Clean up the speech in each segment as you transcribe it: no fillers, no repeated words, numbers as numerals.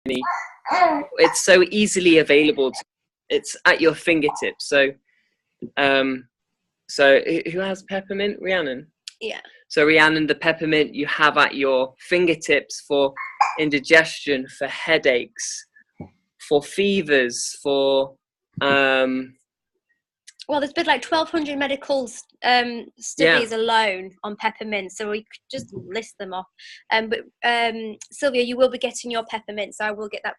it's so easily available. It's at your fingertips. So, so who has peppermint? Rhiannon? Yeah. So Rhiannon, the peppermint you have at your fingertips for indigestion, for headaches, for fevers, for well, there's been like 1,200 medical studies alone on peppermint, so we could just list them off. But Sylvia, you will be getting your peppermint, so I will get that.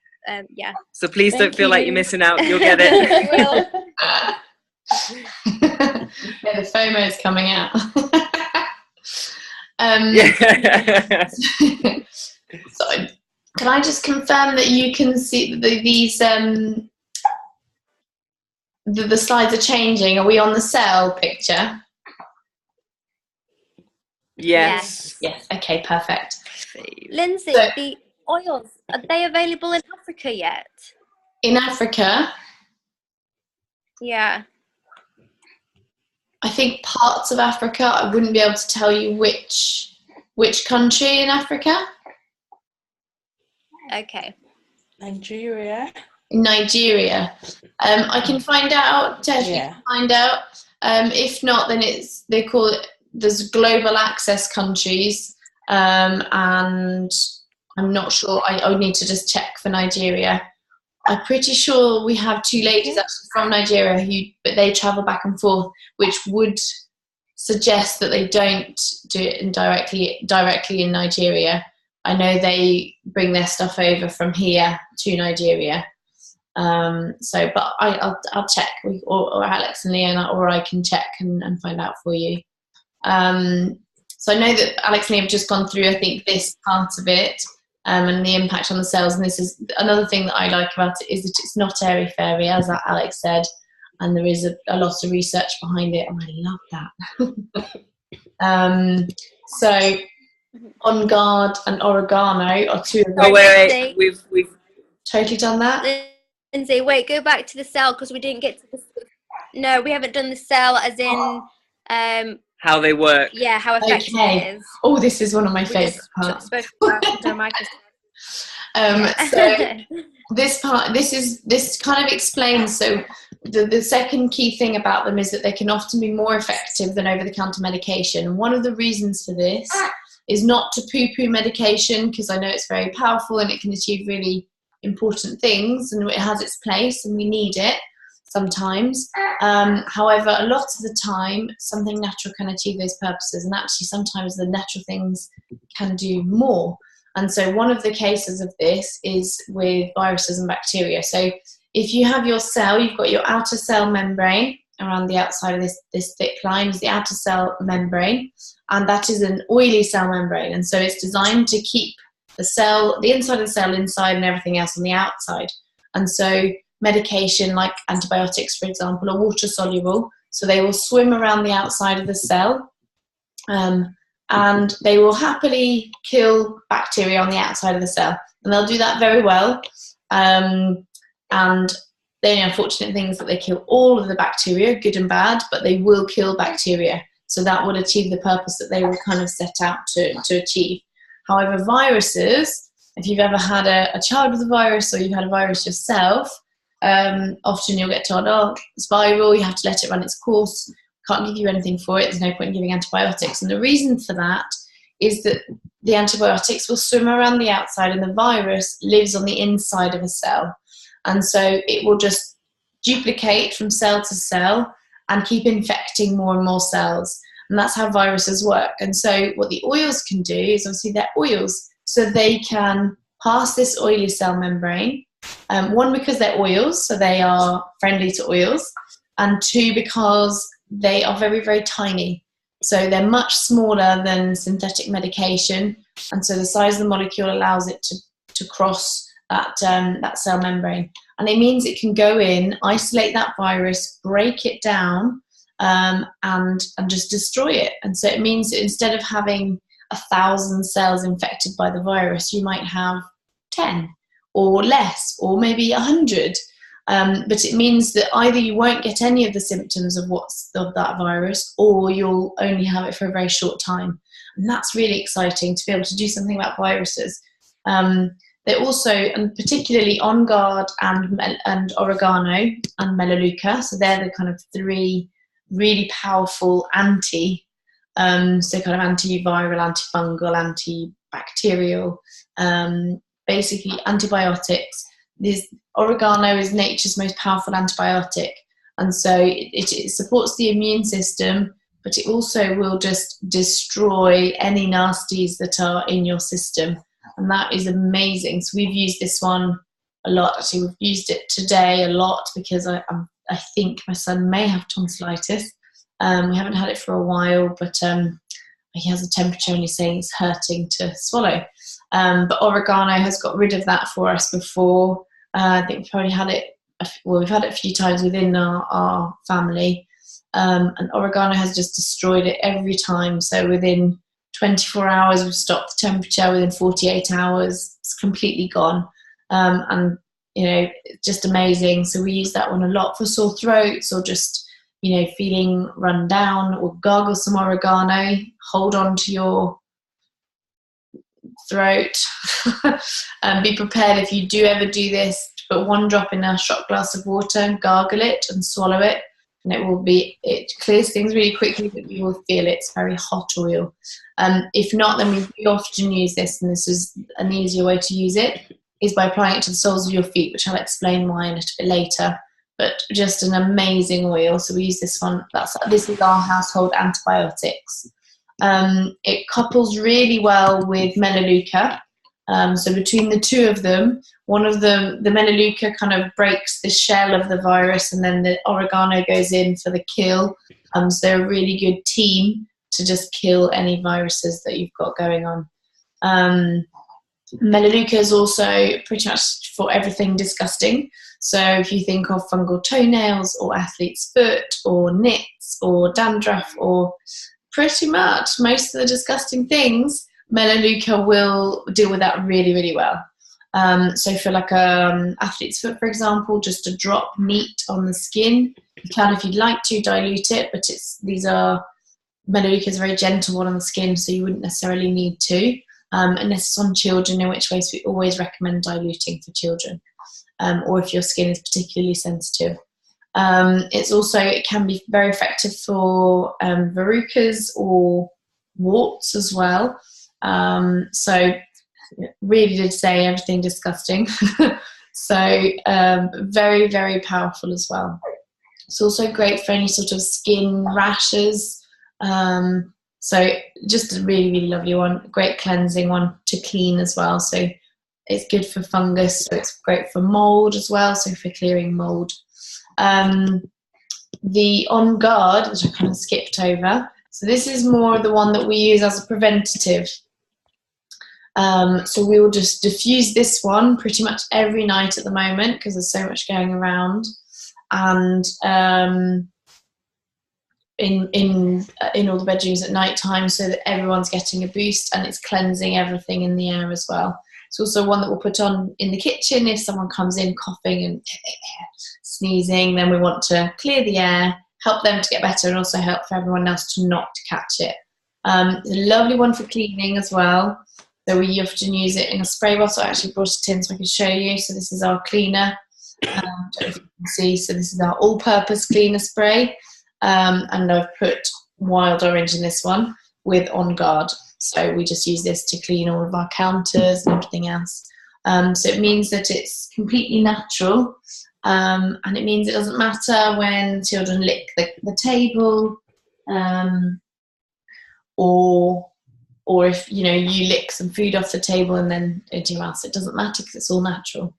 Yeah. So please don't feel like you're missing out. You'll get it. Yeah, the FOMO is coming out. So, can I just confirm that you can see these? The slides are changing. Are we on the cell picture? Yes. Yes. Okay. Perfect. Lindsay, So, the oils, are they available in Africa yet? In Africa? Yeah. I think parts of Africa. I wouldn't be able to tell you which country in Africa. Okay. Nigeria. Nigeria. I can find out. Tess, you can find out. If not, then they call it. There's global access countries, and I'm not sure. I would need to just check for Nigeria. I'm pretty sure we have two ladies actually from Nigeria but they travel back and forth, which would suggest that they don't do it directly in Nigeria. I know they bring their stuff over from here to Nigeria. But I'll check, or Alex and Leona, or I can check and find out for you. So I know that Alex and Leona have just gone through, I think, this part of it, and the impact on the cells. And this is another thing that I like about it, is that it's not airy-fairy, as Alex said, and there is a lot of research behind it, and I love that. So On Guard and Oregano are two of them. Oh wait, we've totally done that. Lindsay, wait, go back to the cell, because we didn't get to the. No, we haven't done the cell as in how they work. Yeah, how effective it is. Oh, this is one of my favourite parts. So this part, this kind of explains. So the second key thing about them is that they can often be more effective than over-the-counter medication. And one of the reasons for this is not to poo-poo medication, because I know it's very powerful and it can achieve really important things, and it has its place and we need it sometimes. However, a lot of the time something natural can achieve those purposes, and actually sometimes the natural things can do more. And so one of the cases of this is with viruses and bacteria. So if you have your cell, you've got your outer cell membrane around the outside of this thick line is the outer cell membrane, and that is an oily cell membrane, and so it's designed to keep the inside of the cell inside and everything else on the outside. And so medication like antibiotics, for example, are water soluble, so they will swim around the outside of the cell, and they will happily kill bacteria on the outside of the cell, and they'll do that very well. And the only unfortunate thing is that they kill all of the bacteria, good and bad, but they will kill bacteria, so that would achieve the purpose that they were kind of set out to achieve. However, viruses, if you've ever had a child with a virus, or you've had a virus yourself, often you'll get told, oh, it's viral, you have to let it run its course, can't give you anything for it, there's no point in giving antibiotics. And the reason for that is that the antibiotics will swim around the outside and the virus lives on the inside of a cell. And so it will just duplicate from cell to cell and keep infecting more and more cells. And that's how viruses work. And so what the oils can do is, obviously they're oils, so they can pass this oily cell membrane. One, because they're oils, so they are friendly to oils. And two, because they are very, very tiny. So they're much smaller than synthetic medication. And so the size of the molecule allows it to cross that cell membrane. And it means it can go in, isolate that virus, break it down, and just destroy it. And so it means that instead of having 1,000 cells infected by the virus, you might have 10 or less, or maybe 100. But it means that either you won't get any of the symptoms of that virus, or you'll only have it for a very short time. And that's really exciting, to be able to do something about viruses. They're also, and particularly On Guard and Oregano and Melaleuca, so they're the kind of 3 really powerful so kind of antiviral, antifungal, antibacterial, basically antibiotics. Oregano is nature's most powerful antibiotic, and so it supports the immune system, but it also will just destroy any nasties that are in your system, and that is amazing. So we've used this one a lot. Actually, we've used it today a lot because I think my son may have tonsillitis. We haven't had it for a while, but he has a temperature and he's saying it's hurting to swallow. But Oregano has got rid of that for us before. I think we've probably had it, we've had it a few times within our family. And Oregano has just destroyed it every time. So within 24 hours, we've stopped the temperature. Within 48 hours, it's completely gone. And, it's just amazing. So we use that one a lot for sore throats or just, feeling run down, or gargle some oregano, hold on to your throat. Be prepared if you do ever do this, to put 1 drop in a shot glass of water and gargle it and swallow it. And it clears things really quickly, but you will feel it's very hot oil. If not, then we often use this, and this is an easier way to use it, is by applying it to the soles of your feet, which I'll explain why a little bit later. But just an amazing oil. So we use this one. This is our household antibiotics. It couples really well with Melaleuca. So between the 2 of them, one of them, the Melaleuca kind of breaks the shell of the virus, and then the Oregano goes in for the kill. So they're a really good team to just kill any viruses that you've got going on. Melaleuca is also pretty much for everything disgusting. So if you think of fungal toenails or athlete's foot or nits or dandruff or pretty much most of the disgusting things, Melaleuca will deal with that really, really well. So for like athlete's foot, for example, just a drop neat on the skin. You can, if you'd like to, dilute it, but Melaleuca is a very gentle one on the skin, so you wouldn't necessarily need to, unless it's on children, in which case we always recommend diluting for children, or if your skin is particularly sensitive. It can be very effective for verrucas or warts as well. So really did say everything disgusting. So very, very powerful as well. It's also great for any sort of skin rashes. So just a really, really lovely one. Great cleansing one to clean as well. So it's good for fungus. So it's great for mold as well. So for clearing mold. The On Guard, which I kind of skipped over. So this is more the one that we use as a preventative. So we will just diffuse this one pretty much every night at the moment because there's so much going around, and in all the bedrooms at night time, so that everyone's getting a boost, and it's cleansing everything in the air as well. It's also one that we'll put on in the kitchen if someone comes in coughing and sneezing. Then we want to clear the air, help them to get better, and also help for everyone else to not catch it. It's a lovely one for cleaning as well. So we often use it in a spray bottle. I actually brought it in so I can show you. So this is our cleaner. I don't know if you can see. So this is our all-purpose cleaner spray. And I've put wild orange in this one with On Guard. So we just use this to clean all of our counters and everything else. So it means that it's completely natural. And it means it doesn't matter when children lick the table, or if you lick some food off the table and then into your mouth. It doesn't matter because it's all natural,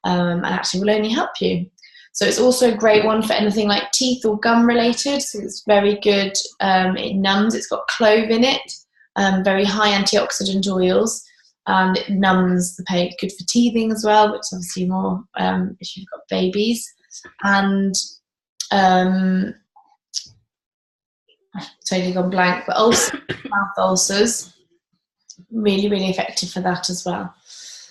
and actually will only help you. So it's also a great one for anything like teeth or gum related. So it's very good. It numbs. It's got clove in it. Very high antioxidant oils. It numbs the pain. Good for teething as well, which is obviously more if you've got babies. And I've totally gone blank. But also mouth ulcers, really, really effective for that as well.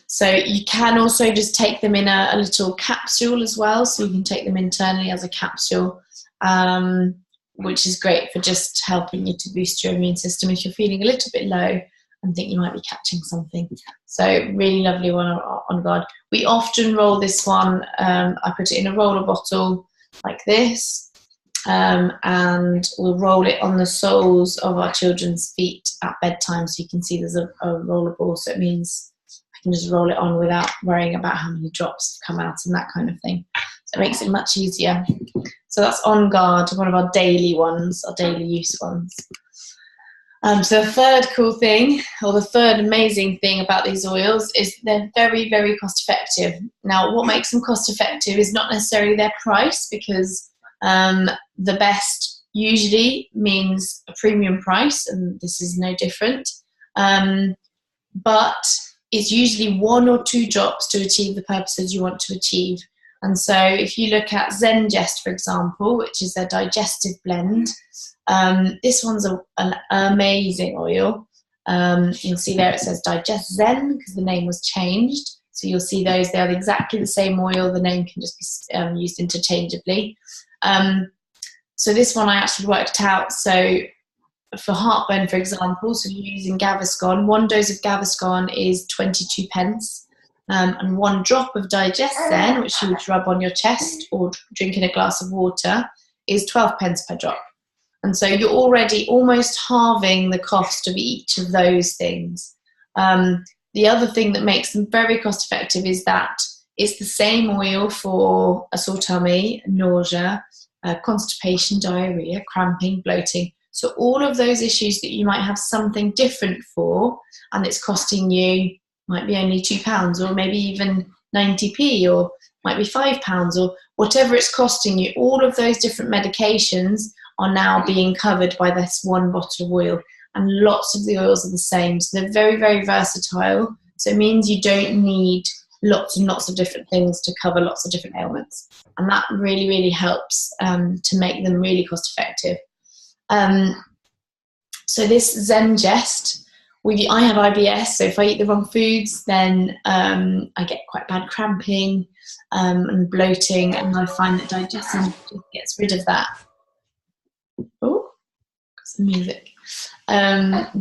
So you can also just take them in a little capsule as well. So you can take them internally as a capsule, which is great for just helping you to boost your immune system if you're feeling a little bit low. and think you might be catching something. So really lovely one on guard. We often roll this one, I put it in a roller bottle like this, and we'll roll it on the soles of our children's feet at bedtime, so you can see there's a roller ball, so it means I can just roll it on without worrying about how many drops have come out and that kind of thing. So it makes it much easier. So that's On Guard, one of our daily ones, our daily use ones. So the third cool thing, or the third amazing thing about these oils is they're very, very cost effective. Now, what makes them cost effective is not necessarily their price, because the best usually means a premium price, and this is no different. But it's usually 1 or 2 drops to achieve the purposes you want to achieve. And so if you look at Zengest, for example, which is their digestive blend, this one's an amazing oil. You'll see there it says Digest Zen, because the name was changed. So you'll see those, they are exactly the same oil. The name can just be used interchangeably. So this one I actually worked out. So for heartburn, for example, so you're using Gaviscon, 1 dose of Gaviscon is 22 pence. And 1 drop of Digest Zen, which you would rub on your chest or drink in a glass of water, is 12 pence per drop. And so you're already almost halving the cost of each of those things. The other thing that makes them very cost effective is that it's the same oil for a sore tummy, nausea, constipation, diarrhea, cramping, bloating. So all of those issues that you might have something different for, and it's costing you, might be only £2 or maybe even 90p, or might be £5 or whatever it's costing you, all of those different medications are now being covered by this 1 bottle of oil, and lots of the oils are the same. So they're very, very versatile. So it means you don't need lots and lots of different things to cover lots of different ailments. And that really, really helps to make them really cost effective. So this Zengest, I have IBS, so if I eat the wrong foods, then I get quite bad cramping and bloating, and I find that digestion just gets rid of that. Oh, got some music.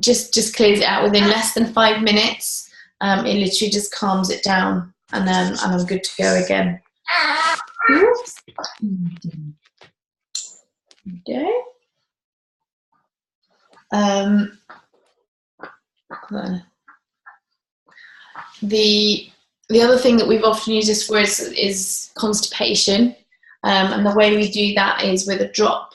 Just clears it out within less than 5 minutes. It literally just calms it down, and I'm good to go again. Oops. There we go. The other thing that we've often used this for is constipation, and the way we do that is with a drop.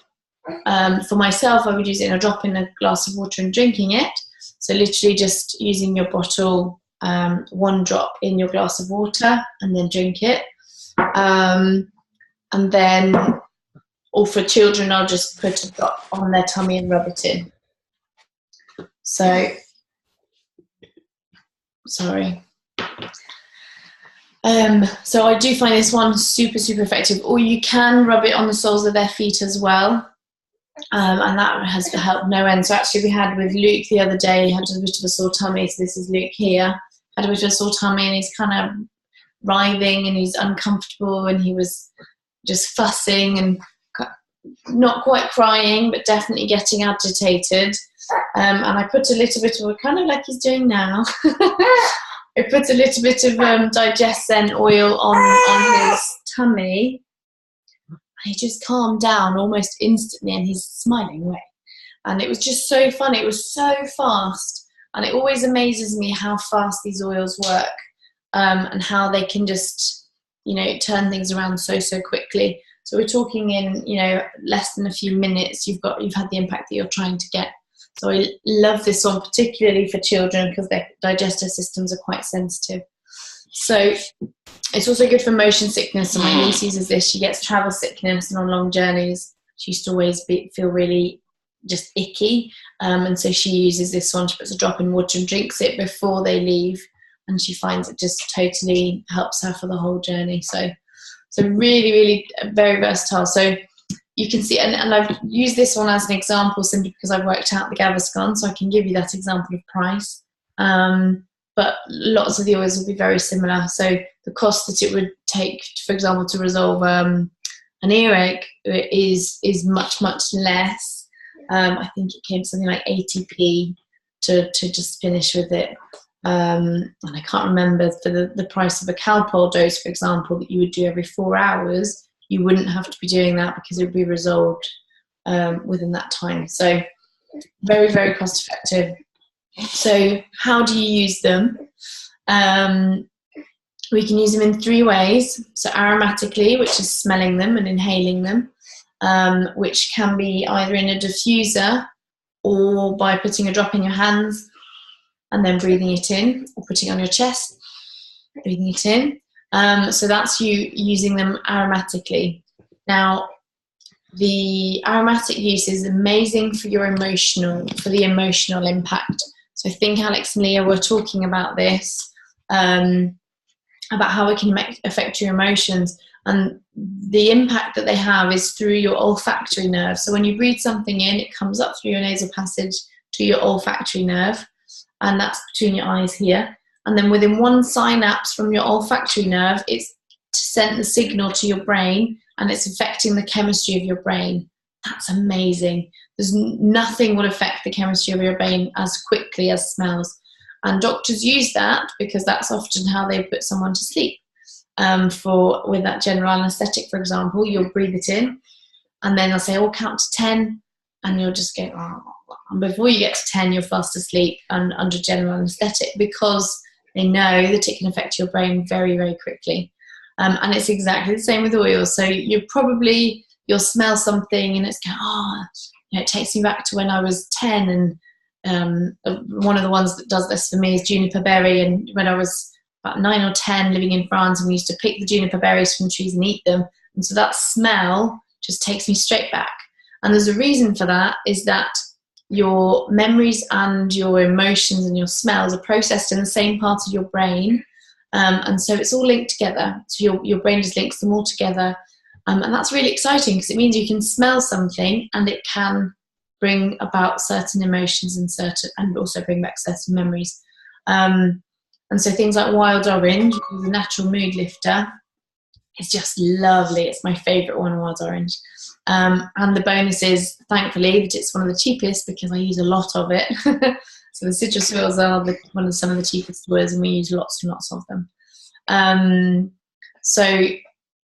For myself, I would use it in a drop in a glass of water and drinking it. So literally just using your bottle, 1 drop in your glass of water and then drink it. And then, or for children, I'll just put a drop on their tummy and rub it in. So, sorry. So I do find this one super, super effective. Or you can rub it on the soles of their feet as well. And that has helped no end. So actually we had with Luke the other day, he had a bit of a sore tummy. So this is Luke here. Had a bit of a sore tummy, and he's kind of writhing and he's uncomfortable, and he was just fussing and not quite crying, but definitely getting agitated. And I put a little bit of, kind of like he's doing now, I put a little bit of Digest Zen oil on his tummy. He just calmed down almost instantly, and he's smiling away. And it was just so fun. It was so fast. And it always amazes me how fast these oils work, and how they can just, turn things around so, so quickly. So we're talking in, less than a few minutes, you've had the impact that you're trying to get. So I love this one, particularly for children, because their digestive systems are quite sensitive. So it's also good for motion sickness. So my niece uses this. She gets travel sickness, and on long journeys, she used to always feel really just icky. And so she uses this one. She puts a drop in water and drinks it before they leave. And she finds it just totally helps her for the whole journey. So really, really very versatile. So you can see, and I've used this one as an example simply because I've worked out the Gaviscon, so I can give you that example of price. But lots of the oils will be very similar. So the cost that it would take, for example, to resolve an earache is much, much less. I think it came to something like 80p to just finish with it. And I can't remember, for the price of a Calpol dose, for example, that you would do every 4 hours, you wouldn't have to be doing that because it would be resolved within that time. So very, very cost effective. So how do you use them? We can use them in 3 ways. So aromatically, which is smelling them and inhaling them, which can be either in a diffuser or by putting a drop in your hands and then breathing it in, or putting it on your chest, breathing it in. So that's you using them aromatically. Now, the aromatic use is amazing for the emotional impact. So I think Alex and Leah were talking about this, about how it can affect your emotions. And the impact that they have is through your olfactory nerve. So when you breathe something in, it comes up through your nasal passage to your olfactory nerve, and that's between your eyes here. And then within 1 synapse from your olfactory nerve, it's sent the signal to your brain, and it's affecting the chemistry of your brain. That's amazing. There's nothing would affect the chemistry of your brain as quickly as smells. And doctors use that because that's often how they put someone to sleep. With that general anaesthetic, for example, you'll breathe it in, and then they'll say, "Oh, count to 10," and you'll just go, "Oh." And before you get to 10, you're fast asleep and under general anaesthetic, because they know that it can affect your brain very, very quickly. And it's exactly the same with oils. So you'll smell something and it's going, it takes me back to when I was 10. And one of the ones that does this for me is juniper berry. And when I was about 9 or 10 living in France, and we used to pick the juniper berries from trees and eat them. And so that smell just takes me straight back. And there's a reason for that, is that your memories and your emotions and your smells are processed in the same part of your brain. And so it's all linked together. So your brain just links them all together. And that's really exciting, because it means you can smell something and it can bring about certain emotions and also bring back certain memories. And so things like wild orange, which is a natural mood lifter, is just lovely. It's my favourite one, wild orange. And the bonus is, thankfully, that it's one of the cheapest, because I use a lot of it. So the citrus oils are some of the cheapest oils, and we use lots and lots of them. So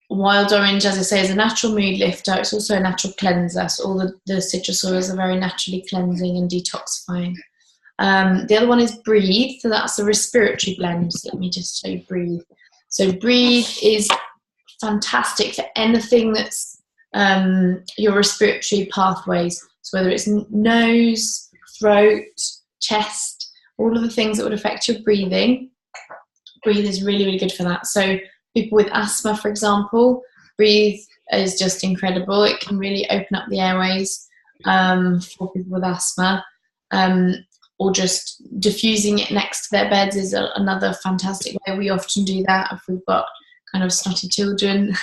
wild orange, as I say, is a natural mood lifter. It's also a natural cleanser. So all the citrus oils are very naturally cleansing and detoxifying. The other one is Breathe. So that's a respiratory blend. So let me just show you Breathe. So Breathe is fantastic for anything that's your respiratory pathways. So whether it's nose, throat, chest, all of the things that would affect your breathing, Breathe is really, really good for that. So people with asthma, for example, Breathe is just incredible. It can really open up the airways for people with asthma. Or just diffusing it next to their beds is another fantastic way. We often do that if we've got kind of snotty children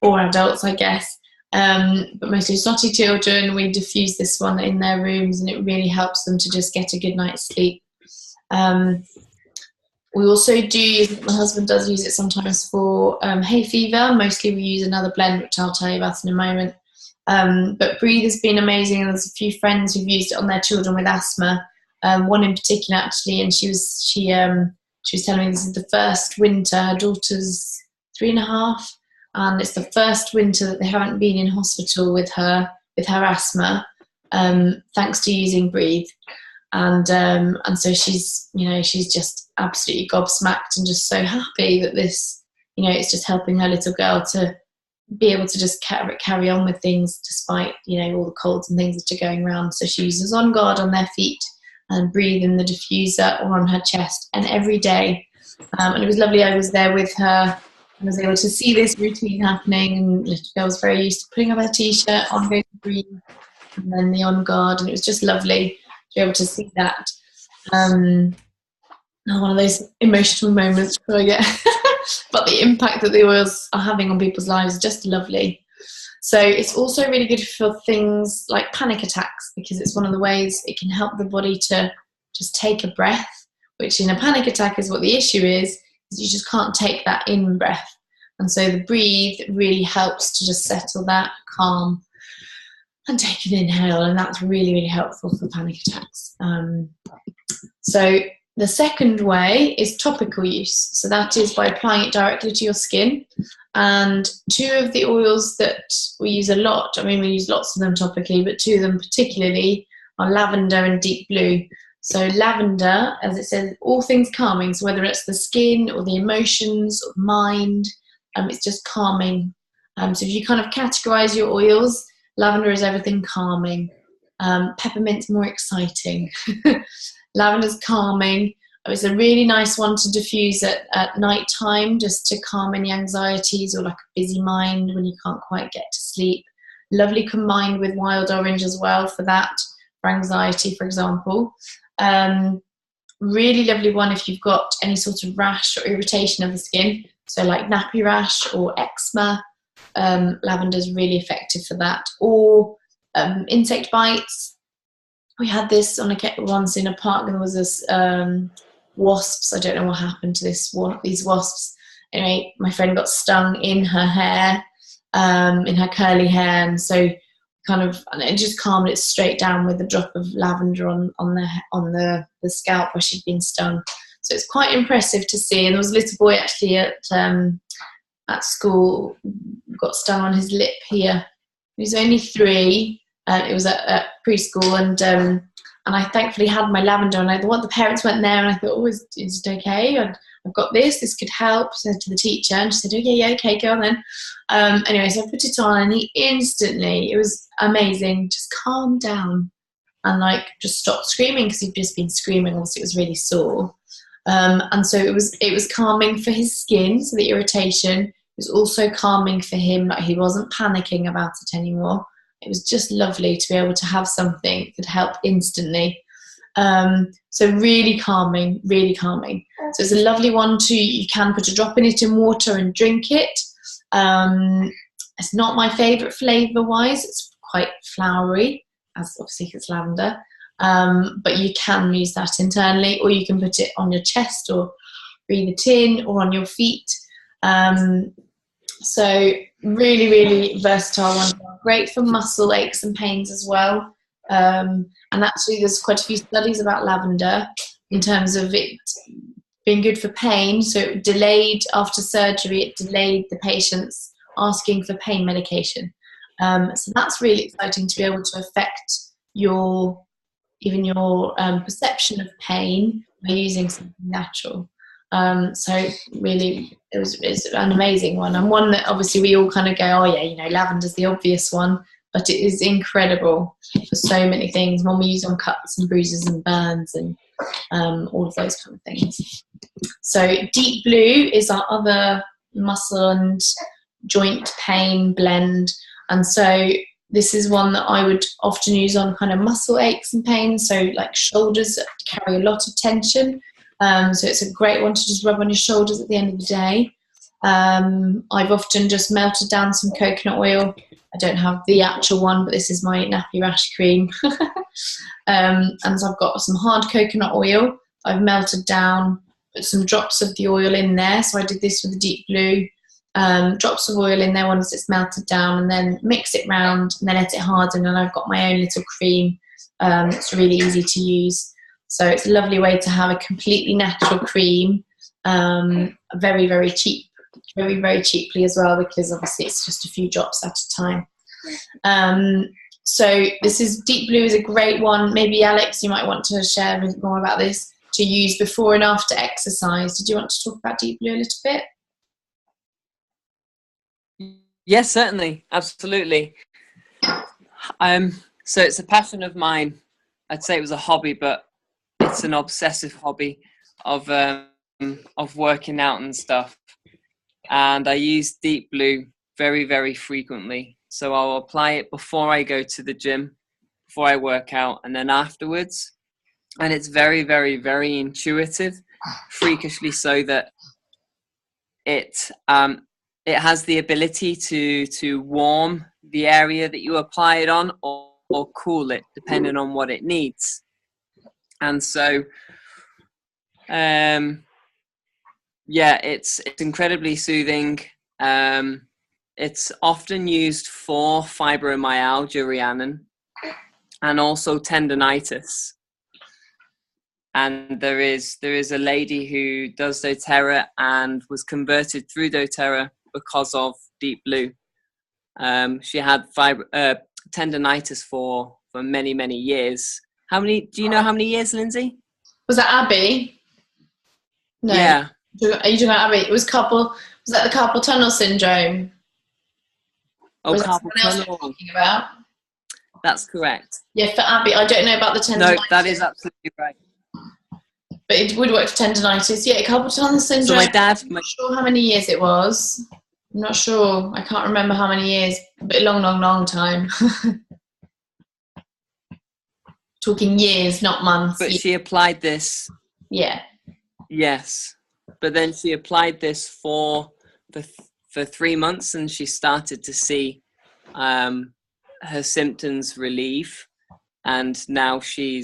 or adults, I guess. But mostly snotty children, we diffuse this one in their rooms, and it really helps them to just get a good night's sleep. We also do, my husband does use it sometimes for hay fever. Mostly we use another blend, which I'll tell you about in a moment. But Breathe has been amazing, and there's a few friends who've used it on their children with asthma. One in particular, actually, and she was telling me this is the first winter. Her daughter's 3.5, and it's the first winter that they haven't been in hospital with her asthma, thanks to using Breathe. And so she's just absolutely gobsmacked and just so happy that this, it's just helping her little girl to be able to just carry on with things despite, all the colds and things that are going around. So she uses On Guard on their feet and Breathe in the diffuser or on her chest, and every day. And it was lovely. I was there with her and was able to see this routine happening, and little girl was very used to putting up her t-shirt on, going to Breathe, and then the On Guard, and it was just lovely to be able to see that. One of those emotional moments where I get but the impact that the oils are having on people's lives is just lovely. So it's also really good for things like panic attacks, because it's one of the ways it can help the body to just take a breath, which in a panic attack is what the issue is you just can't take that in breath. And so the Breathe really helps to just settle that, calm and take an inhale, and that's really, really helpful for panic attacks. So the second way is topical use. So that is by applying it directly to your skin. And two of the oils that we use a lot, I mean, we use lots of them topically, but two of them particularly are lavender and deep blue. So lavender, as it says, all things calming. So whether it's the skin or the emotions or mind, it's just calming. So if you kind of categorize your oils, lavender is everything calming. Peppermint's more exciting. Lavender's calming. It's a really nice one to diffuse at night time, just to calm any anxieties or like a busy mind when you can't quite get to sleep. Lovely combined with wild orange as well for that, for anxiety, for example. Really lovely one if you've got any sort of rash or irritation of the skin, so like nappy rash or eczema. Lavender is really effective for that. Or insect bites. We had this once in a park, and there was this wasps. I don't know what happened to these wasps. Anyway, my friend got stung in her hair, in her curly hair, and so and it just calmed it straight down with a drop of lavender on the scalp where she'd been stung. So it's quite impressive to see. And there was a little boy actually at school got stung on his lip here. He was only 3. It was at preschool, and I thankfully had my lavender, and the parents went there, and I thought, oh, is it okay? I've got this could help. So I said to the teacher, and she said, yeah, okay, go on then. Anyway, so I put it on, and he instantly, it was amazing, just calmed down and just stopped screaming, because he'd just been screaming. Obviously it was really sore. And so it was calming for his skin, so the irritation. It was also calming for him, he wasn't panicking about it anymore. It was just lovely to be able to have something that could help instantly. So really calming, really calming. So it's a lovely one too. You can put a drop in it in water and drink it. It's not my favourite flavour-wise. It's quite flowery, as obviously it's lavender. But you can use that internally, or you can put it on your chest or breathe it in, or on your feet. So really, really versatile one. Great for muscle aches and pains as well. And actually there's quite a few studies about lavender in terms of it being good for pain. So it delayed, after surgery, it delayed the patients asking for pain medication. So that's really exciting, to be able to affect your perception of pain by using something natural. So really, it's an amazing one, and one that obviously we all kind of go, oh yeah, lavender's the obvious one, but it is incredible for so many things. One we use on cuts and bruises and burns and all of those kind of things. So deep blue is our other muscle and joint pain blend, and so this is one that I would often use on kind of muscle aches and pains, so like shoulders that carry a lot of tension. So it's a great one to just rub on your shoulders at the end of the day. I've often just melted down some coconut oil. I don't have the actual one, but this is my nappy rash cream. And so I've got some hard coconut oil I've melted down, put some drops of the oil in there. So I did this with the deep blue. Drops of oil in there once it's melted down, and then mix it round and then let it harden, and I've got my own little cream. It's really easy to use. So it's a lovely way to have a completely natural cream, very, very cheap, very, very cheaply as well, because obviously it's just a few drops at a time. So this is deep blue is a great one. Maybe Alex, you might want to share a bit more about this, to use before and after exercise. Did you want to talk about deep blue a little bit? Yes, certainly, absolutely. So it's a passion of mine. I'd say it was a hobby, but it's an obsessive hobby of working out and stuff. And I use deep blue very, very frequently. So I'll apply it before I go to the gym, before I work out, and then afterwards. And it's very, very, very intuitive, freakishly so that it has the ability to warm the area that you apply it on, or cool it, depending on what it needs. And so, yeah, it's incredibly soothing. it's often used for fibromyalgia, Rhiannon, and also tendonitis. And there is a lady who does doTERRA and was converted through doTERRA because of Deep Blue. She had tendonitis for many, many years. Do you know how many years, Lindsay? Was that Abby? No. Yeah. Are you talking about Abby? Was that the carpal tunnel syndrome? Oh, carpal tunnel. Talking about? That's correct. Yeah, for Abby, I don't know about the tendonitis. No, that is absolutely right. But it would work for tendonitis. Yeah, carpal tunnel syndrome. So my dad. I'm not sure how many years it was. I'm not sure. I can't remember how many years. But a long, long, long time. Talking years, not months. But she applied this. Yeah. Yes. But then she applied this for 3 months, and she started to see her symptoms relieve, and now she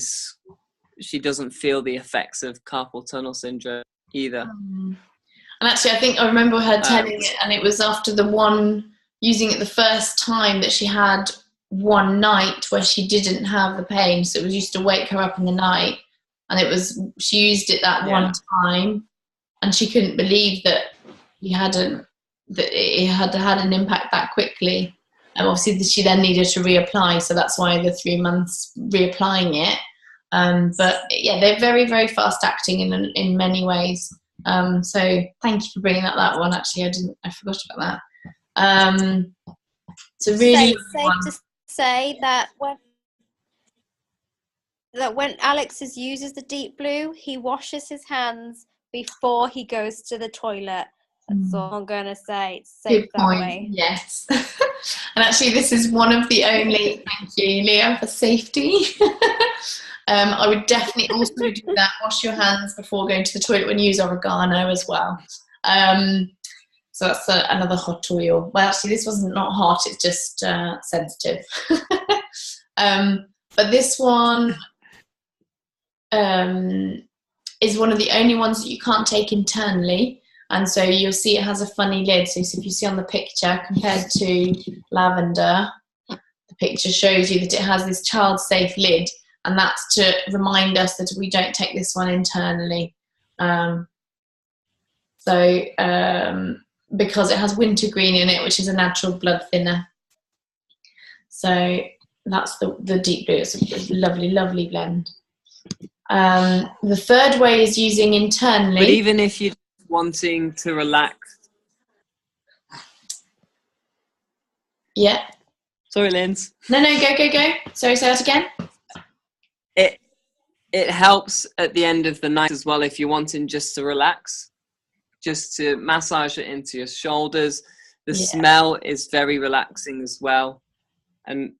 doesn't feel the effects of carpal tunnel syndrome either. And actually, I think I remember her telling it, and it was after using it the first time that she had one night where she didn't have the pain, so it was used to wake her up in the night, and she used it that one time, and she couldn't believe that it had had an impact that quickly. And obviously she then needed to reapply, so that's why the 3 months reapplying it. But yeah, they're very, very fast acting in many ways. So thank you for bringing up that one. Actually, I forgot about that. So really safe to say that when Alex uses the Deep Blue, he washes his hands before he goes to the toilet. That's all I'm going to say. It's safe good that point. way. Yes. And actually, this is one of the only, thank you, Leah, for safety. I would definitely also do that. Wash your hands before going to the toilet when you use oregano as well. So that's another hot oil. Well, actually, this wasn't not hot. It's just sensitive. But this one is one of the only ones that you can't take internally. And so you'll see it has a funny lid. So if you see on the picture, compared to lavender, the picture shows you that it has this child-safe lid. And that's to remind us that we don't take this one internally. Because it has wintergreen in it, which is a natural blood thinner. So that's the Deep Blue. It's a lovely, lovely blend. The third way is using internally. But even if you're wanting to relax. Yeah. Sorry, Linz. No, go. Sorry, say that again. It helps at the end of the night as well if you're wanting just to relax, just to massage it into your shoulders. The smell is very relaxing as well. And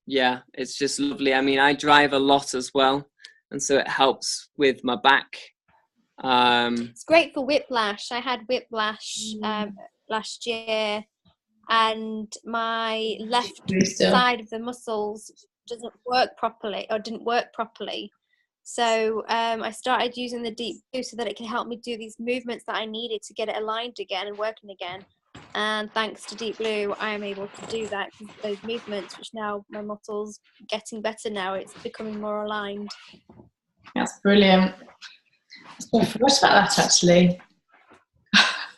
yeah, it's just lovely. I mean, I drive a lot as well, and so it helps with my back. It's great for whiplash. I had whiplash last year, and my left side of the muscles didn't work properly. So I started using the Deep Blue so that it can help me do these movements that I needed to get it aligned again and working again. And thanks to Deep Blue, I am able to do that, those movements, which now my muscles getting better now. It's becoming more aligned. That's brilliant. I forgot about that, actually.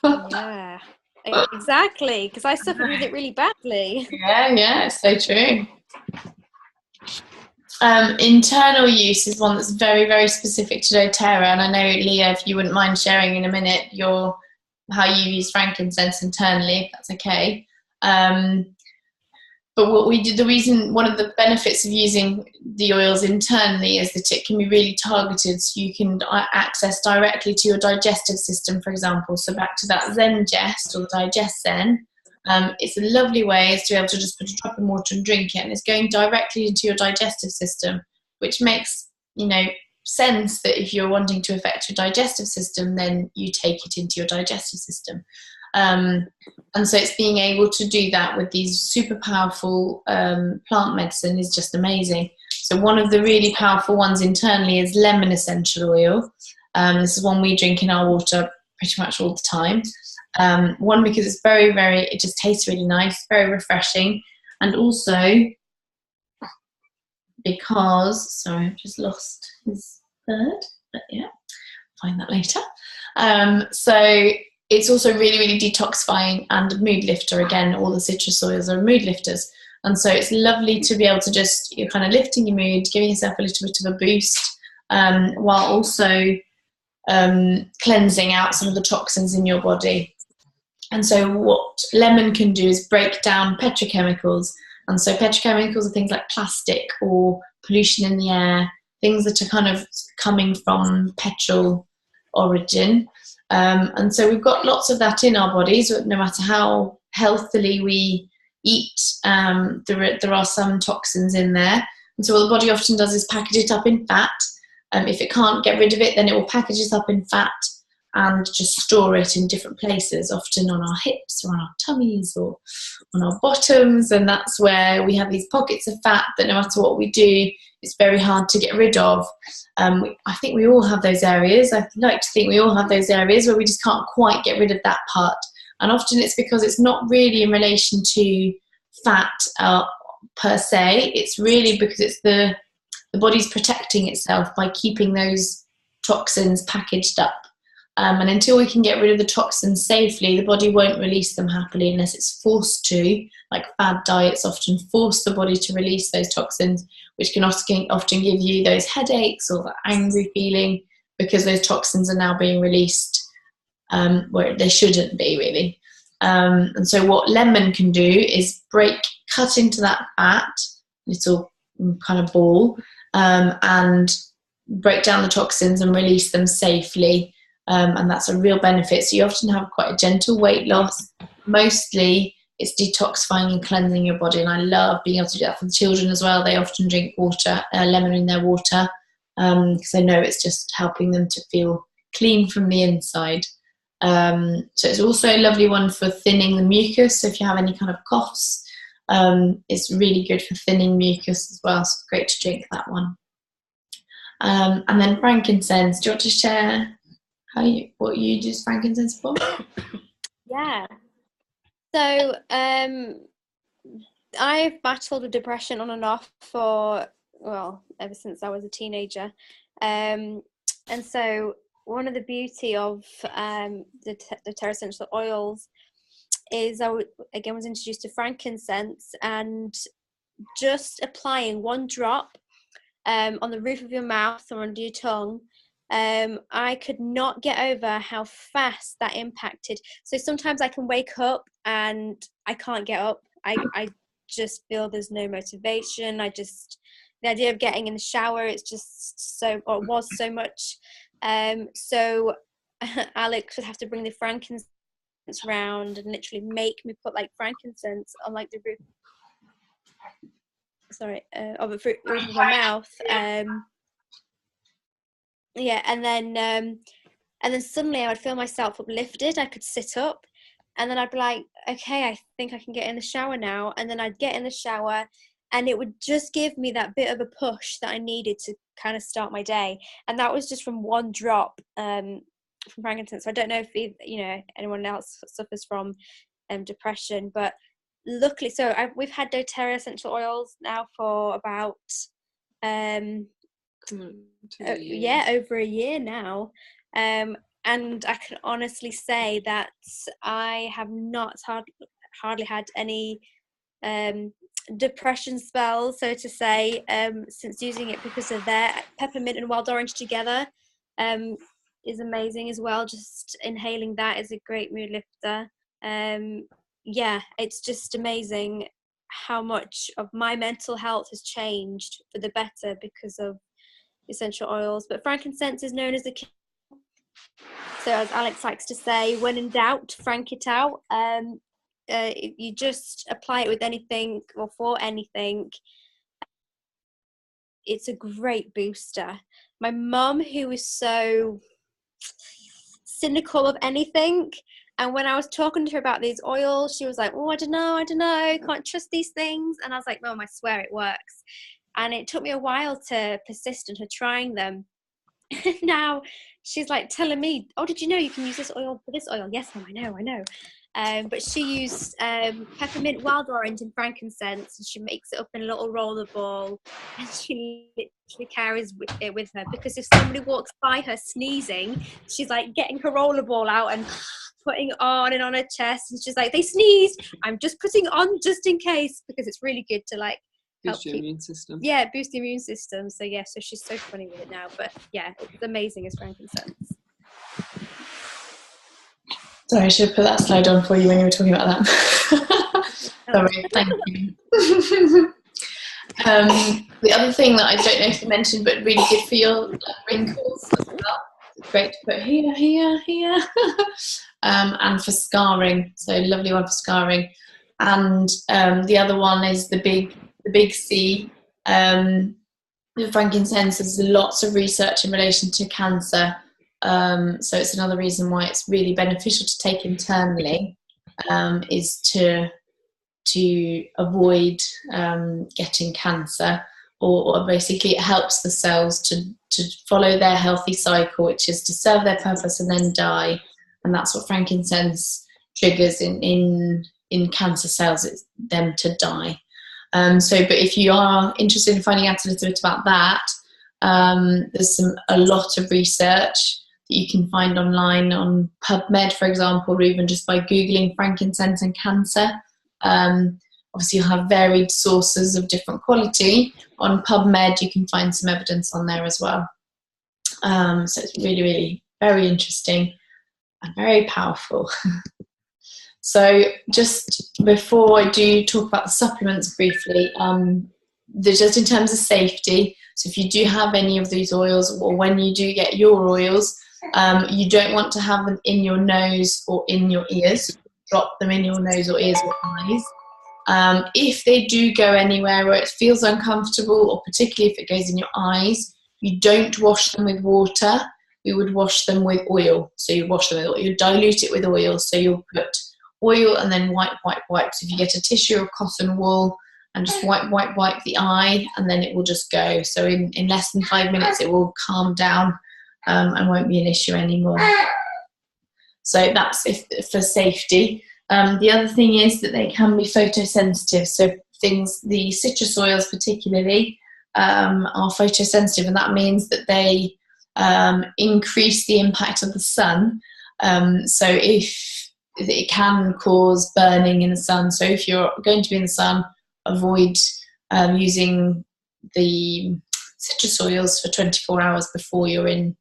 Yeah, exactly, because I suffered with it really badly. Yeah, it's so true. Internal use is one that's very, very specific to doTERRA, and I know, Leah, if you wouldn't mind sharing in a minute how you use frankincense internally, if that's okay. But what we did, one of the benefits of using the oils internally is that it can be really targeted, so you can access directly to your digestive system, for example. So back to that Zengest or Digest Zen. It's a lovely way to be able to just put a drop in water and drink it, and it's going directly into your digestive system, which makes, sense that if you're wanting to affect your digestive system, then you take it into your digestive system. And so it's being able to do that with these super powerful plant medicine is just amazing. So one of the really powerful ones internally is lemon essential oil. This is one we drink in our water pretty much all the time. One, because it's very, it just tastes really nice, very refreshing, and also because, sorry, I've just lost his bird, but yeah, find that later. So it's also really, really detoxifying and a mood lifter. Again, all the citrus oils are mood lifters. And so it's lovely to be able to just, you're kind of lifting your mood, giving yourself a little bit of a boost, while also cleansing out some of the toxins in your body. And so what lemon can do is break down petrochemicals. And so petrochemicals are things like plastic or pollution in the air, things that are kind of coming from petrol origin. And so we've got lots of that in our bodies, no matter how healthily we eat, there are some toxins in there. And so what the body often does is package it up in fat. If it can't get rid of it, then it will package it up in fat and just store it in different places, often on our hips or on our tummies or on our bottoms. And that's where we have these pockets of fat that no matter what we do, it's very hard to get rid of. I think we all have those areas. I like to think we all have those areas where we just can't quite get rid of that part. And often it's because it's not really in relation to fat per se. It's really because it's the body's protecting itself by keeping those toxins packaged up. And until we can get rid of the toxins safely, the body won't release them happily unless it's forced to. Like fad diets often force the body to release those toxins, which can often give you those headaches or that angry feeling because those toxins are now being released where they shouldn't be, really. And so what lemon can do is cut into that fat, little kind of ball, and break down the toxins and release them safely. And that's a real benefit. So you often have quite a gentle weight loss. Mostly it's detoxifying and cleansing your body. And I love being able to do that for the children as well. They often drink lemon in their water, because they know it's just helping them to feel clean from the inside. So it's also a lovely one for thinning the mucus. So if you have any kind of coughs, it's really good for thinning mucus as well. So it's great to drink that one. And then frankincense. Do you want to share what you use frankincense for? Yeah. So I've battled with depression on and off ever since I was a teenager. And so one of the beauty of the terra essential oils is I was introduced to frankincense, and just applying one drop on the roof of your mouth or under your tongue, I could not get over how fast that impacted. So sometimes I can wake up and I can't get up. I just feel there's no motivation. The idea of getting in the shower, it's just was so much. So Alex would have to bring the frankincense round and literally make me put like frankincense on like the roof. Of the roof of my mouth. Yeah, and then suddenly I would feel myself uplifted. I could sit up, and then I'd be like, okay, I think I can get in the shower now. And then I'd get in the shower, and it would just give me that bit of a push that I needed to kind of start my day. And that was just from one drop from frankincense. So I don't know if anyone else suffers from depression, but luckily, we've had doTERRA essential oils now for about over a year now, and I can honestly say that I have not hardly had any depression spells, so to say, since using it, because of their peppermint and wild orange together is amazing as well. Just inhaling that is a great mood lifter. It's just amazing how much of my mental health has changed for the better because of essential oils. But frankincense is known as the king. So as Alex likes to say, when in doubt, frank it out. You just apply it with anything or for anything. It's a great booster. My mum, who is so cynical of anything, and when I was talking to her about these oils, she was like, oh, I don't know, can't trust these things. And I was like, Mum, I swear it works. And it took me a while to persist in her trying them. now she's like telling me, oh, did you know you can use this oil for this oil? Yes, Mum, I know. But she used peppermint, wild orange and frankincense, and she makes it up in a little roller ball, and she literally carries it with her, because if somebody walks by her sneezing, she's like getting her roller ball out and putting it on and on her chest, and she's like, they sneezed, I'm just putting it on just in case, because it's really good to like Boost your immune system. Yeah, boost the immune system. So yeah, so she's so funny with it now. But yeah, it's amazing as frankincense. Sorry, I should have put that slide on for you when you were talking about that. Sorry, thank you. The other thing that I don't know if you mentioned, but really good for your wrinkles as well. It's great to put here. And for scarring, so lovely one for scarring. And the other one is the big C. The frankincense. There's lots of research in relation to cancer. So it's another reason why it's really beneficial to take internally, is to avoid getting cancer, or basically it helps the cells to follow their healthy cycle, which is to serve their purpose and then die. And that's what frankincense triggers in cancer cells, it's them to die. But if you are interested in finding out a little bit about that, there's a lot of research that you can find online on PubMed, for example, or even just by Googling frankincense and cancer. Obviously, you'll have varied sources of different quality. On PubMed, you can find some evidence on there as well. So it's really, really very interesting and very powerful. So just before I do talk about the supplements briefly, just in terms of safety, so if you do have any of these oils, or when you do get your oils, you don't want to have them in your nose or in your ears. Drop them in your nose or ears or eyes. If they do go anywhere where it feels uncomfortable, or particularly if it goes in your eyes, you don't wash them with water. We would wash them with oil. So you wash them with oil. You dilute it with oil. So you'll put oil and then wipe. So if you get a tissue or cotton wool and just wipe the eye, and then it will just go. So in less than 5 minutes, it will calm down and won't be an issue anymore. So that's for safety. The other thing is that they can be photosensitive. So the citrus oils particularly are photosensitive, and that means that they increase the impact of the sun. So if it can cause burning in the sun. So if you're going to be in the sun, avoid using the citrus oils for 24 hours before you're in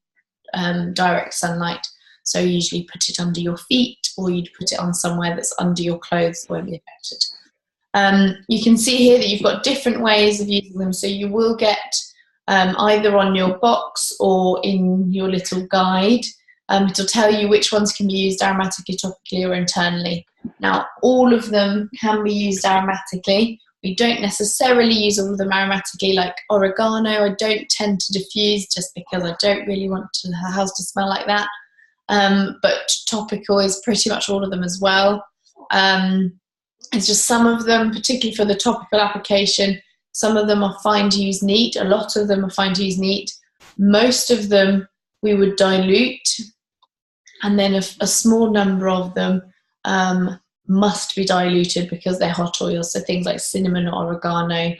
direct sunlight. So you usually put it under your feet, or you'd put it on somewhere that's under your clothes, won't be affected. You can see here that you've got different ways of using them. So you will get either on your box or in your little guide. It'll tell you which ones can be used aromatically, topically, or internally. Now, all of them can be used aromatically. We don't necessarily use all of them aromatically, like oregano. I don't tend to diffuse just because I don't really want the house to smell like that. But topical is pretty much all of them as well. It's just some of them, particularly for the topical application, some of them are fine to use neat. A lot of them are fine to use neat. Most of them we would dilute. And then a small number of them must be diluted because they're hot oils. So things like cinnamon or oregano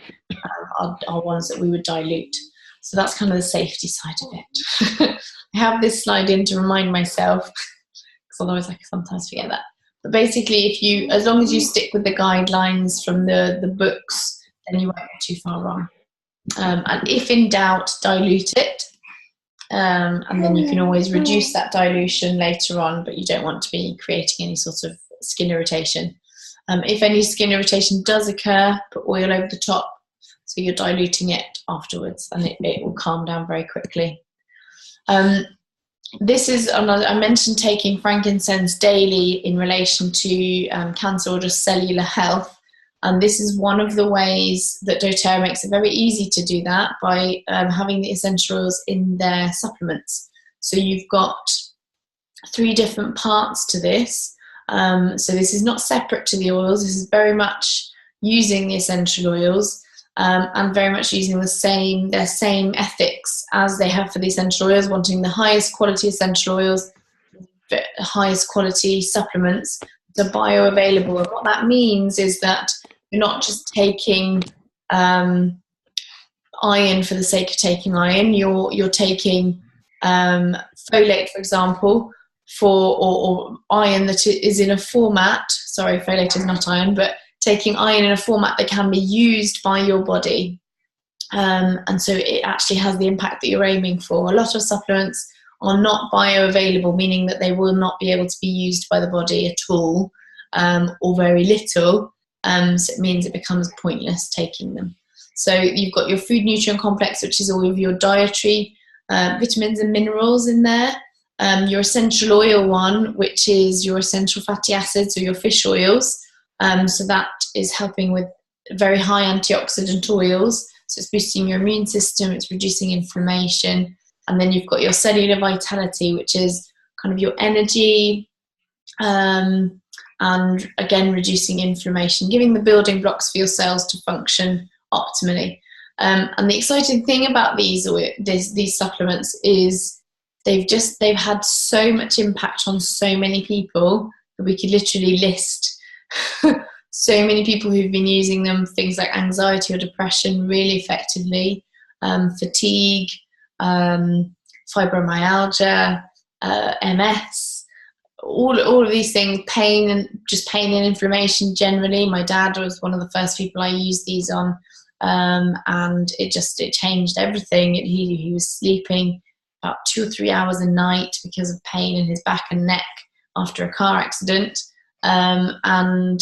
are ones that we would dilute. So that's kind of the safety side of it. I have this slide in to remind myself, because otherwise I sometimes forget that. But basically, as long as you stick with the guidelines from the books, then you won't go too far wrong. And if in doubt, dilute it. And then you can always reduce that dilution later on, but you don't want to be creating any sort of skin irritation. If any skin irritation does occur, put oil over the top, so you're diluting it afterwards, and it will calm down very quickly. This is, I mentioned taking frankincense daily in relation to cancer or just cellular health. And this is one of the ways that doTERRA makes it very easy to do that, by having the essential oils in their supplements. So you've got 3 different parts to this. So this is not separate to the oils. This is very much using the essential oils. and very much using their same ethics as they have for the essential oils, wanting the highest quality essential oils, the highest quality supplements that are bioavailable. And what that means is that you're not just taking iron for the sake of taking iron. You're taking folate, for example, or iron that is in a format. Sorry, folate is not iron, but taking iron in a format that can be used by your body. And so it actually has the impact that you're aiming for. A lot of supplements are not bioavailable, meaning that they will not be able to be used by the body at all, or very little. So it means it becomes pointless taking them. So you've got your food nutrient complex, which is all of your dietary vitamins and minerals in there. Your essential oil one, which is your essential fatty acids or your fish oils. So that is helping with very high antioxidant oils. So it's boosting your immune system, it's reducing inflammation. And then you've got your cellular vitality, which is kind of your energy, and again, reducing inflammation, giving the building blocks for your cells to function optimally. And the exciting thing about these supplements is they've had so much impact on so many people that we could literally list so many people who've been using them, things like anxiety or depression really effectively, fatigue, fibromyalgia, MS, all of these things, pain and inflammation generally. My dad was one of the first people I used these on, and it changed everything. He was sleeping about 2 or 3 hours a night because of pain in his back and neck after a car accident, and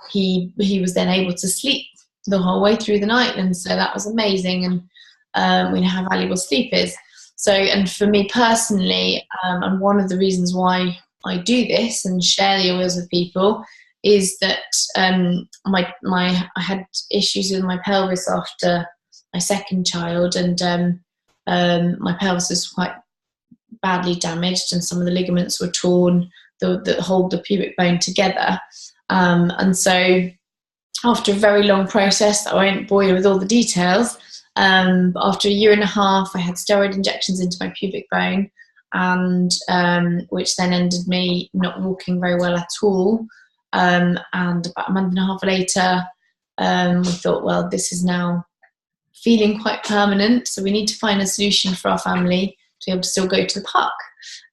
he was then able to sleep the whole way through the night, and so that was amazing. And we know how valuable sleep is. So, and for me personally, and one of the reasons why I do this and share the oils with people is that I had issues with my pelvis after my second child, and my pelvis was quite badly damaged, and some of the ligaments were torn that hold the pubic bone together. And so after a very long process, I won't bore you with all the details, after 1.5 years, I had steroid injections into my pubic bone, and which then ended me not walking very well at all. And about 1.5 months later, we thought, well, this is now feeling quite permanent, so we need to find a solution for our family to be able to still go to the park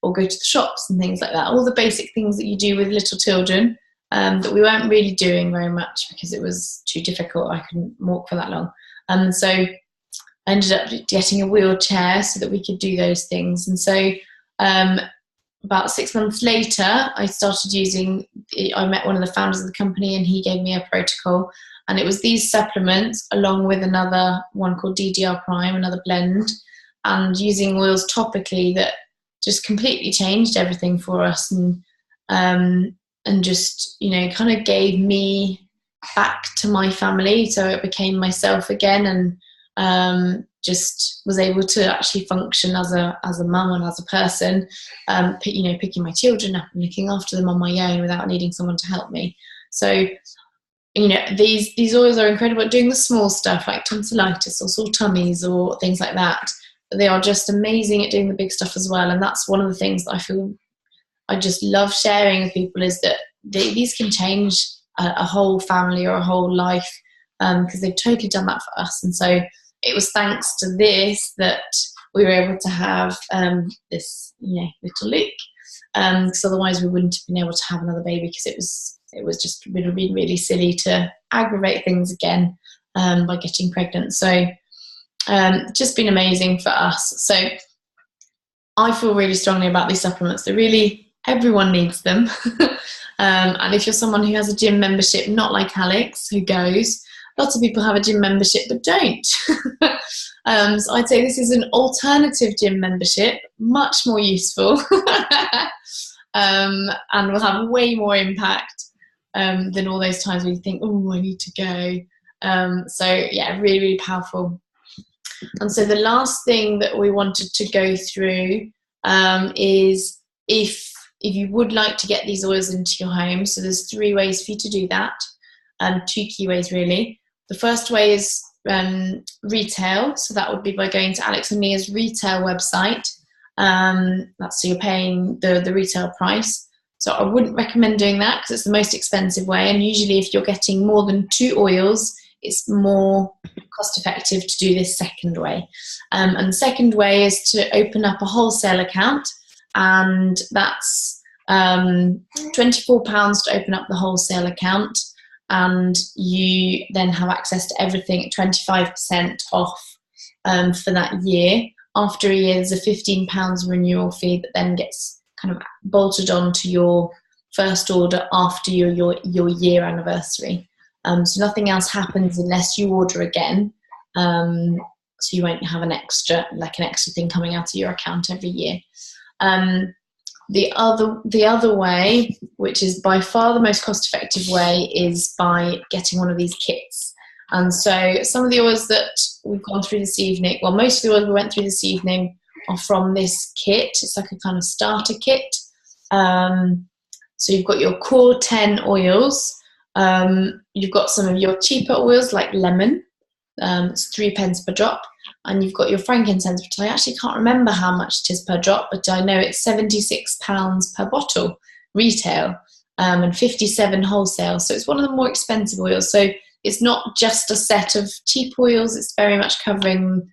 or go to the shops and things like that. All the basic things that you do with little children, that we weren't really doing very much because it was too difficult. I couldn't walk for that long. So I ended up getting a wheelchair so that we could do those things. And so about 6 months later, I started I met one of the founders of the company, and he gave me a protocol. And it was these supplements along with another one called DDR Prime, another blend, and using oils topically that just completely changed everything for us, and just, kind of gave me back to my family. So it became myself again, and just was able to actually function as a mum and as a person, picking my children up and looking after them on my own without needing someone to help me. So, these oils are incredible at doing the small stuff like tonsillitis or sore tummies or things like that. But they are just amazing at doing the big stuff as well. And that's one of the things that I feel I just love sharing with people, is that these can change a whole family or a whole life, because they've totally done that for us. And so it was thanks to this that we were able to have this, little Luke, because otherwise we wouldn't have been able to have another baby, because it would have been really silly to aggravate things again by getting pregnant. So just been amazing for us. So I feel really strongly about these supplements. Everyone needs them. And if you're someone who has a gym membership, not like Alex, who goes, lots of people have a gym membership but don't. So I'd say this is an alternative gym membership, much more useful, and will have way more impact than all those times when you think, oh, I need to go. So yeah, really, really powerful. And so the last thing that we wanted to go through is if you would like to get these oils into your home. So there's 3 ways for you to do that, 2 key ways really. The first way is retail. So that would be by going to Alex and Mia's retail website. That's so you're paying the retail price. So I wouldn't recommend doing that because it's the most expensive way. And usually if you're getting more than 2 oils, it's more cost effective to do this second way. And the second way is to open up a wholesale account, and that's £24 to open up the wholesale account, and you then have access to everything at 25% off for that year. After a year, there's a £15 renewal fee that then gets kind of bolted onto your first order after your year anniversary. So nothing else happens unless you order again. So you won't have an extra thing coming out of your account every year. The other way, which is by far the most cost-effective way, is by getting one of these kits. And so some of the oils that we've gone through this evening, well, most of the oils we went through this evening are from this kit. It's like a kind of starter kit. So you've got your core 10 oils. You've got some of your cheaper oils like lemon. It's 3p per drop. And you've got your frankincense, which I actually can't remember how much it is per drop, but I know it's £76 per bottle retail, and 57 wholesale. So it's one of the more expensive oils. So it's not just a set of cheap oils, it's very much covering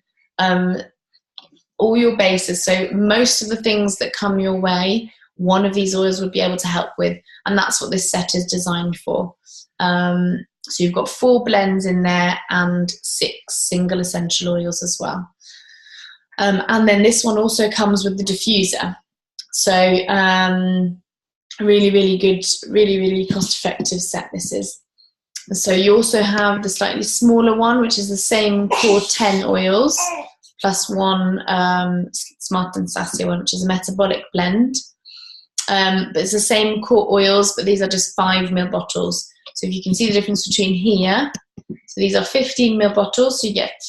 all your bases. So most of the things that come your way, one of these oils would be able to help with, and that's what this set is designed for. So you've got 4 blends in there and 6 single essential oils as well. And then this one also comes with the diffuser. So really, really good, really, really cost-effective set this is. So you also have the slightly smaller one, which is the same core 10 oils, plus one Smart and Sassy one, which is a metabolic blend. But it's the same core oils, but these are just 5ml bottles. So if you can see the difference between here, so these are 15ml bottles, so you get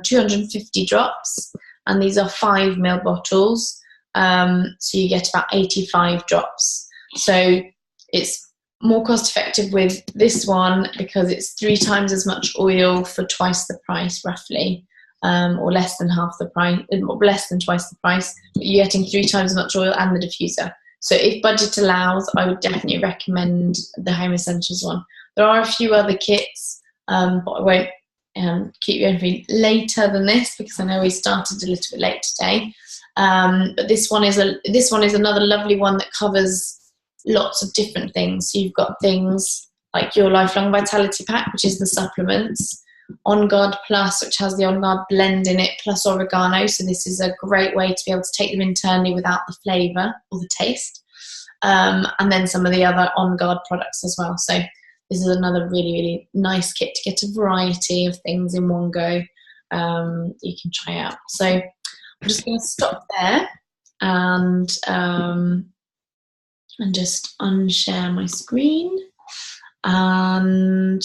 250 drops, and these are 5ml bottles, so you get about 85 drops. So it's more cost effective with this one because it's 3 times as much oil for twice the price, roughly, or less than half the price, less than twice the price, but you're getting 3 times as much oil and the diffuser. So if budget allows, I would definitely recommend the Home Essentials one. There are a few other kits, but I won't keep you anything later than this because I know we started a little bit late today. But this one is another lovely one that covers lots of different things. So you've got things like your Lifelong Vitality Pack, which is the supplements, On Guard Plus, which has the On Guard blend in it, plus oregano. So this is a great way to be able to take them internally without the flavour or the taste. And then some of the other On Guard products as well. So this is another really, really nice kit to get a variety of things in one go you can try out. So I'm just going to stop there and just unshare my screen. And